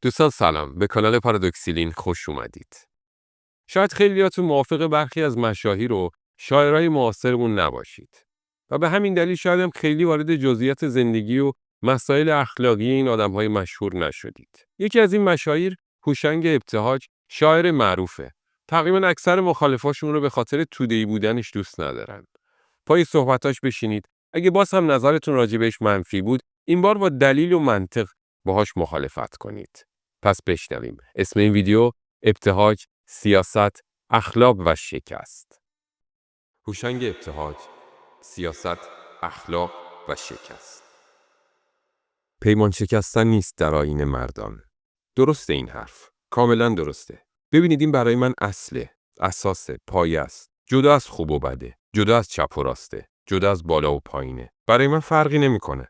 دوستان سلام، به کانال پارادوکسیلین خوش اومدید. شاید خیلیاتون موافق برخی از مشاهیر و شاعرای معاصرمون نباشید و به همین دلیل شاید هم خیلی وارد جزئیات زندگی و مسائل اخلاقی این آدم‌های مشهور نشدید. یکی از این مشاهیر هوشنگ ابتهاج شاعر معروفه. تقریبا اکثر مخالفاشون رو به خاطر توده‌ای بودنش دوست ندارن. پای صحبتاش بشینید. اگه باز هم نظرتون راجع بهش منفی بود، این بار با دلیل و منطق باهاش مخالفت کنید. پس بشنویم. اسم این ویدیو ابتهاج، سیاست، اخلاق و شکست. هوشنگ ابتهاج، سیاست، اخلاق و شکست. پیمان شکستن نیست در آیین مردان. درسته این حرف. کاملا درسته. ببینید این برای من اصله، اساسه، پایه است. جدا از خوب و بده، جدا از چپ و راسته، جدا از بالا و پایینه. برای من فرقی نمیکنه.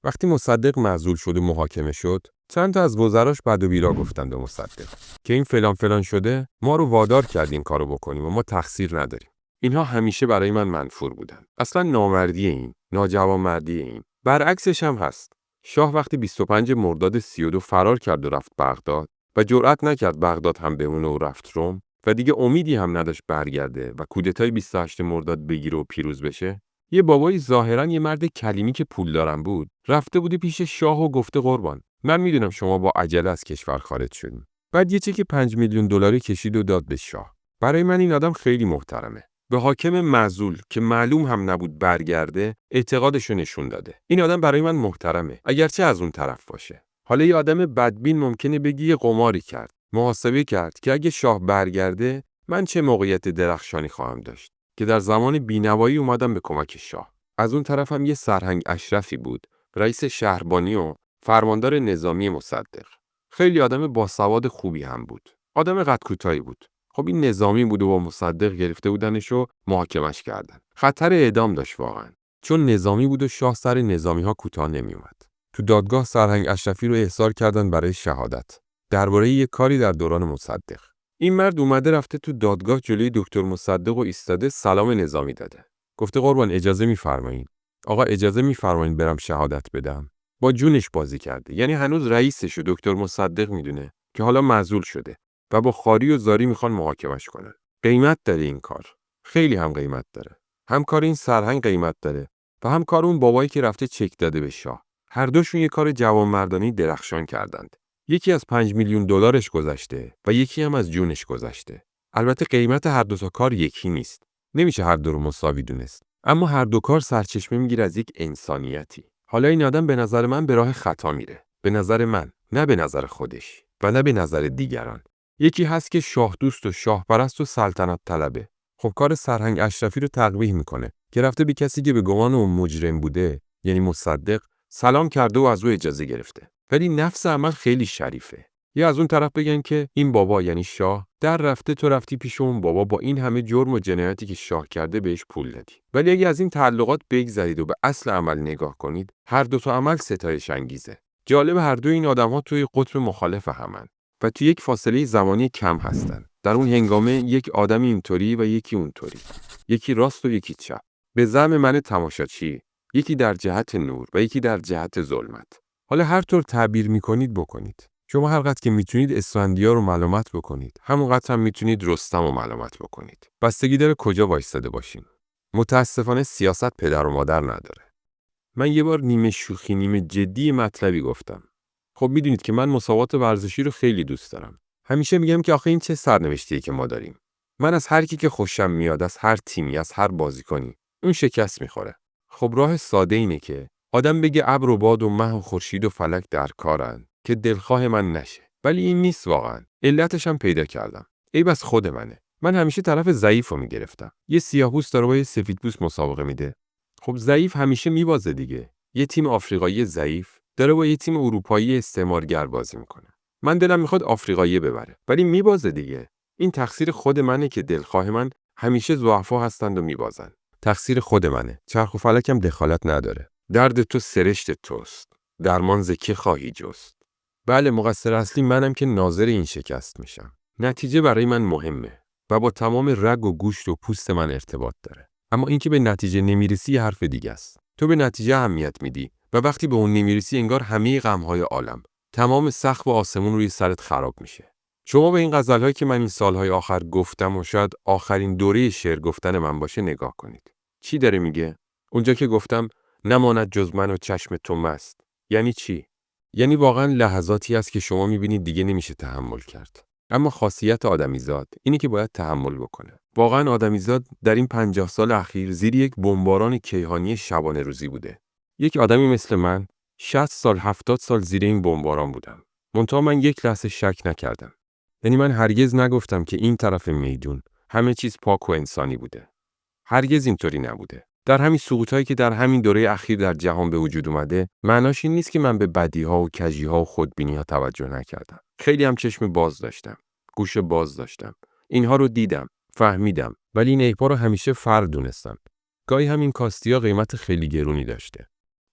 وقتی مصدق معزول شد و محاکمه شد، چند تا از وزراش بد و بیرا گفتند به مصدق که این فلان فلان شده، ما رو وادار کرد این کارو بکنیم و ما تقصیر نداریم. اینها همیشه برای من منفور بودن. اصلا نامردی این، ناجوانمردی این. برعکسش هم هست. شاه وقتی 25 مرداد 32 فرار کرد و رفت بغداد و جرئت نکرد بغداد هم بمونه و رفت روم و دیگه امیدی هم نداشت برگرده و کودتای 28 مرداد بگیره و پیروز بشه، یه بابایی ظاهراً یه مرد کلیمی که پولدارم بود، رفته بوده پیش شاه و گفته قربان، من میدونم شما با عجله از کشور خارج شدین. بعد یه چک 5 میلیون دلاری کشید و داد به شاه. برای من این آدم خیلی محترمه. به حاکم معزول که معلوم هم نبود برگرده، اعتقادشو نشون داده. این آدم برای من محترمه، اگرچه از اون طرف باشه. حالا یه آدم بدبین ممکنه بگی یه قماری کرد. محاسبه کرد که اگه شاه برگرده، من چه موقعیت درخشانی خواهم داشت. که در زمان بینوایی اومدم به کمک شاه. از اون طرف هم یه سرهنگ اشرفی بود، رئیس شهربانی و فرماندار نظامی مصدق. خیلی آدم باسواد خوبی هم بود. آدم قد کوتاهی بود. خب این نظامی بود و با مصدق گرفته بودنش و محاکمش کردن. خطر اعدام داشت واقعا. چون نظامی بود و شاه سر نظامی‌ها کوتاه نمی‌اومد. تو دادگاه سرهنگ اشرفی رو احضار کردن برای شهادت. درباره یه کاری در دوران مصدق. این مرد اومده رفته تو دادگاه جلوی دکتر مصدق و ایستاده سلام نظامی داده. گفته قربان اجازه می‌فرمایید. آقا اجازه می‌فرمایید برم شهادت بدم. با جونش بازی کرده. یعنی هنوز رئیسش و دکتر مصدق میدونه که حالا معزول شده و با خاری و زاری میخوان محاکمش کنن. قیمت داره این کار. خیلی هم قیمت داره. هم کار این سرهنگ قیمت داره و هم کار اون بابایی که رفته چک داده به شاه. هر دوشون یه کار جوانمردانه درخشان کردند. یکی از 5 میلیون دلارش گذشته و یکی هم از جونش گذشته. البته قیمت هر دو تا کار یکی نیست. نمیشه هر دو رو مساوی دونست. اما هر دو کار سرچشمه میگیره از یک انسانیتی. حالا این آدم به نظر من به راه خطا میره. به نظر من، نه به نظر خودش و نه به نظر دیگران. یکی هست که شاه دوست و شاه پرست و سلطنت طلبه. خب کار سرهنگ اشرفی رو تقبیح میکنه که رفته به کسی که به گمان اون مجرم بوده، یعنی مصدق، سلام کرده و از او اجازه گرفته. ولی نفس عمل خیلی شریفه. یا از اون طرف بگن که این بابا یعنی شاه در رفته تو رفتی پیش اون بابا با این همه جرم و جنایتی که شاه کرده بهش پول دادی. ولی اگه از این تعلقات بگذرید و به اصل عمل نگاه کنید، هر دو تا عمل ستایش انگیزه. جالب هر دو این آدم‌ها توی قطب مخالف همن و توی یک فاصله زمانی کم هستن. در اون هنگامه یک آدمی اینطوری و یکی اونطوری. یکی راست و یکی چپ. به زعم من تماشاچی، یکی در جهت نور و یکی در جهت ظلمت. حالا هر طور تعبیر میکنید بکنید. شما هر قدر که میتونید اسفندیار رو ملامت بکنید، همون قدر هم میتونید رستم رو ملامت بکنید. بستگی داره کجا وایستاده باشین. متاسفانه سیاست پدر و مادر نداره. من یه بار نیمه شوخی نیمه جدی مطلبی گفتم. خب میدونید که من مسابقات ورزشی رو خیلی دوست دارم. همیشه میگم که آخه این چه سرنوشتیه که ما داریم. من از هر کی که خوشم میاد، از هر تیمی، از هر بازیکنی، اون شکست میخوره. خب راه ساده اینه که آدم بگه ابر و باد و مه و خورشید و فلک در کارن که دلخواه من نشه. ولی این نیست واقعا. علتش هم پیدا کردم. ای بس خود منه. من همیشه طرف ضعیفو میگرفتم. یه سیاه‌پوست داره با یه سفیدپوست مسابقه میده. خب ضعیف همیشه میبازه دیگه. یه تیم آفریقایی ضعیف داره با یه تیم اروپایی استعمارگر بازی میکنه. من دلم میخواد آفریقایی ببره، ولی میبازه دیگه. این تقصیر خود منه که دلخواه من همیشه ضعفا هستند و میبازن. تقصیر خود منه. چرخ و فلکم دخالت نداره. درد تو سرشت توست. درمان ز که خواهی جست. بله مقصر اصلی منم که ناظر این شکست میشم. نتیجه برای من مهمه و با تمام رگ و گوشت و پوست من ارتباط داره. اما اینکه به نتیجه نمیرسی حرف دیگه است. تو به نتیجه اهمیت میدی و وقتی به اون نمیرسی انگار همه غم‌های عالم تمام سقف آسمون روی سرت خراب میشه. شما به این غزل‌هایی که من این سالهای آخر گفتم و شاید آخرین دوره شعر گفتن من باشه نگاه کنید. چی داره میگه؟ اونجا که گفتم نماند جز من و چشم تو مست. یعنی چی؟ یعنی واقعا لحظاتی هست که شما میبینید دیگه نمیشه تحمل کرد. اما خاصیت آدمیزاد اینی که باید تحمل بکنه. واقعا آدمیزاد در این 50 سال اخیر زیر یک بمباران کیهانی شبانه روزی بوده. یک آدمی مثل من 60 سال 70 سال زیر این بمباران بودم. منتها من یک لحظه شک نکردم. یعنی من هرگز نگفتم که این طرف میدون همه چیز پاک و انسانی بوده. هرگز اینطوری نبوده. در همین سقوطایی که در همین دوره اخیر در جهان به وجود اومده، معناش این نیست که من به بدیها و کجیها و خودبینی‌ها توجه نکردم. خیلی هم چشم باز داشتم، گوش باز داشتم. اینها رو دیدم، فهمیدم، ولی این عیب‌ها رو همیشه فرد دونستم. گاهی همین کاستیا قیمت خیلی گرونی داشته.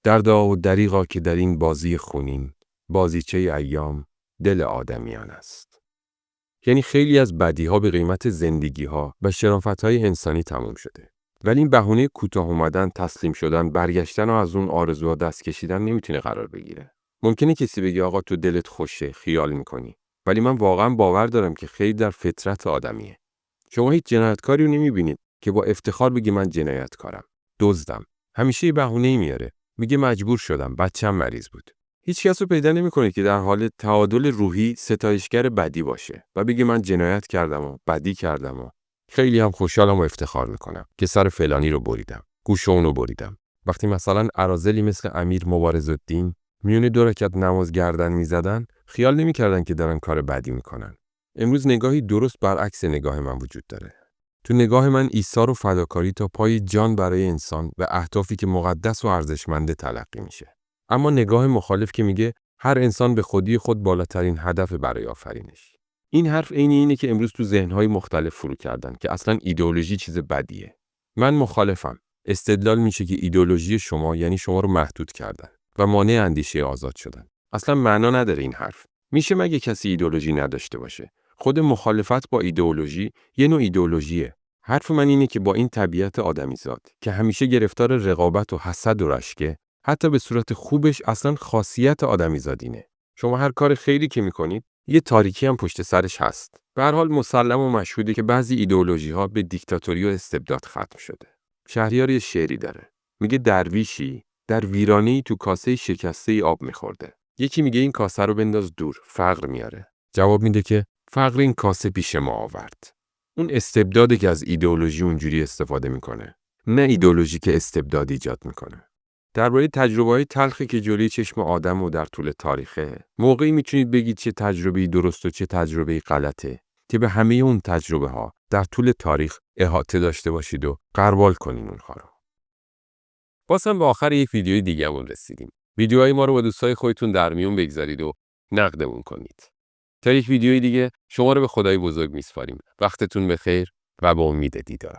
دردا و دریغا که در این بازی خونین، بازیچه ایام دل آدمیان است. یعنی خیلی از بدیها به قیمت زندگی‌ها و شرافت‌های انسانی تموم شده. ولی این بهونه کوتاه اومدن، تسلیم شدن، برگشتن و از اون آرزوها دست کشیدن نمیتونه قرار بگیره. ممکنه کسی بگه آقا تو دلت خوشه، خیال میکنی. ولی من واقعا باور دارم که خیلی در فطرت آدمیه. شما هیچ جنایتکاری رو نمیبینید که با افتخار بگه من جنایتکارم، دزدم. همیشه یه بهونه‌ای میاره. میگه مجبور شدم، بچه‌م مریض بود. هیچ کس رو پیدا نمی‌کنید که در حال تعادل روحی ستایشگر بدی باشه و بگه من جنایت کردم و بدی کردم و خیلی هم خوشحالم و افتخار میکنم که سر فلانی رو بریدم، گوش اون بریدم. وقتی مثلا اراذلی مثل امیر مبارزالدین میونه 2 رکعت نماز گردن میزدن، خیال نمیکردن که دارن کار بدی میکنن. امروز نگاهی درست برعکس نگاه من وجود داره. تو نگاه من ایثار و فداکاری تا پای جان برای انسان و اهدافی که مقدس و ارزشمنده تلقی میشه. اما نگاه مخالف که میگه هر انسان به خودی خود بالاترین هدف برای آفرینش. این حرف عین اینه که امروز تو ذهن‌های مختلف فرو کردن که اصلاً ایدئولوژی چیز بدیه. من مخالفم. استدلال میشه که ایدئولوژی شما یعنی شما رو محدود کردن و مانع اندیشه آزاد شدن. اصلاً معنا نداره این حرف. میشه مگه کسی ایدئولوژی نداشته باشه؟ خود مخالفت با ایدئولوژی یه نوع ایدئولوژیه. حرف من اینه که با این طبیعت آدمیزاد که همیشه گرفتار رقابت و حسد و رشکه، حتی به صورت خوبش اصلاً خاصیت آدمیزادینه. شما هر کار خیری که میکنید یه تاریکی هم پشت سرش هست. به هر حال مسلم و مشهوده که بعضی ایدئولوژی‌ها به دیکتاتوری و استبداد ختم شده. شهریار یه شعری داره. میگه درویشی در ویرانه‌ای تو کاسه شکسته آب میخورده. یکی میگه این کاسه رو بنداز دور، فقر میاره. جواب میده که فقر این کاسه پیش ما آورد. اون استبداده که از ایدئولوژی اونجوری استفاده میکنه. نه ایدئولوژی که استبداد ایجاد میکنه. درباره تجربه‌های تلخی که جلوی چشم آدم و در طول تاریخه، موقعی میتونید بگید چه تجربه‌ای درست و چه تجربه‌ای غلطه که به همه اون تجربه‌ها در طول تاریخ احاطه داشته باشید و غربال کنین اونها رو. بازم به آخر یک ویدیوی دیگه‌مون رسیدیم. ویدیوهای ما رو با دوستای خودتون در میون بگذارید و نقدمون کنید. تا یک ویدیوی دیگه شما رو به خدای بزرگ میسپاریم. وقتتون بخیر و با امید دیدار.